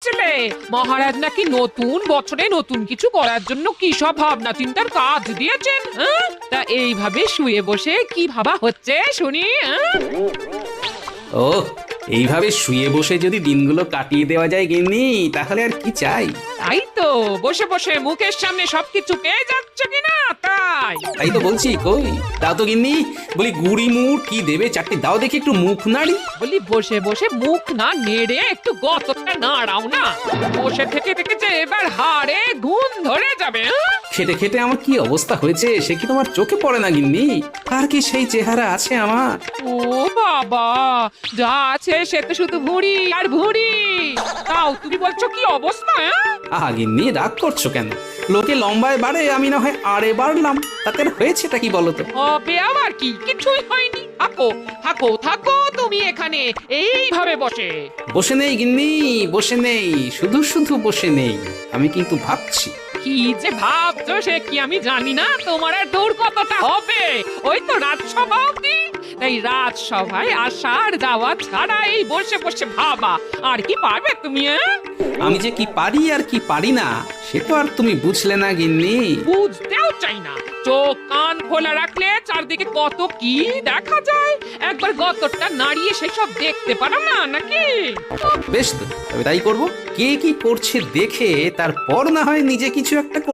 ছেলে, মহারাজ নাকি নতুন বছরে নতুন কিছু করার জন্য কি সব ভাবনা চিন্তার কাজ দিয়েছেন। হ্যাঁ? তা এইভাবে শুয়ে বসে কি ভাবা হচ্ছে শুনি। হ্যাঁ? ও, এইভাবে শুয়ে বসে যদি দিনগুলো কাটিয়ে দেওয়া যায় গিন্নি, তাহলে আর কি চাই? তাই তো, বসে বসে মুখের সামনে সবকিছু পেয়ে যাচ্ছে কিনা তাই। তাই তো বলছি, কই দাও তো গিন্নি, বলি গুড়ি মুড় কি দেবে, চারটি দাও দেখি, একটু মুখ নাড়ি। বলি বসে বসে মুখ না নেড়ে একটু গতটা নাড়াও না। বসে থেকে থেকে যে এবার হাড়ে ঘুম ধরে যাবে। হ্যাঁ? খেটে খেটে আমার কি অবস্থা হয়েছে সে কি তোমার চোখে পড়ে না গিন্নি? আর কি সেই চেহারা আছে আমার? ও বাবা, যা আছে সে তো শুধু ভুঁড়ি আর ভুঁড়ি। তাও তুমি বলছো কি অবস্থা। হ্যাঁ? আহা গিন্নি, রাগ করছো কেন? লোকে লম্বায় বাড়ে, আমি না হয় আড়ে বাড়লাম, তাতে হয়েছেটা কি বলো তো? হবে আবার কি, কিছুই হয়নি। থাকো থাকো থাকো তুমি এখানে এইভাবে বসে। বসে নেই গিন্নি, বসে নেই, শুধু শুধু বসে নেই, আমি কিন্তু ভাবছি। কি যে ভাবছো সে কি আমি জানি না। তোমার আর দূর কতটা হবে, ওই তো রাজসভা অবধি। তাই রাজসভায় আসার যাওয়া ছাড়া এই বসে বসে ভাবা আর কি পারবে তুমি। আমি যে কি পারি আর কি পারি না সে তো আর তুমি বুঝলে না গিন্নি। বুঝতেও চাই না। চোখ কান খোলা রাখলে চারদিকে কত কি দেখা যায়, একবার গতরটা নাড়িয়ে সেসব দেখতে পারো না নাকি? বেশ তো, তবে তাই করবো। কে কি করছে দেখে তারপর না হয় নিজে কিছু একটা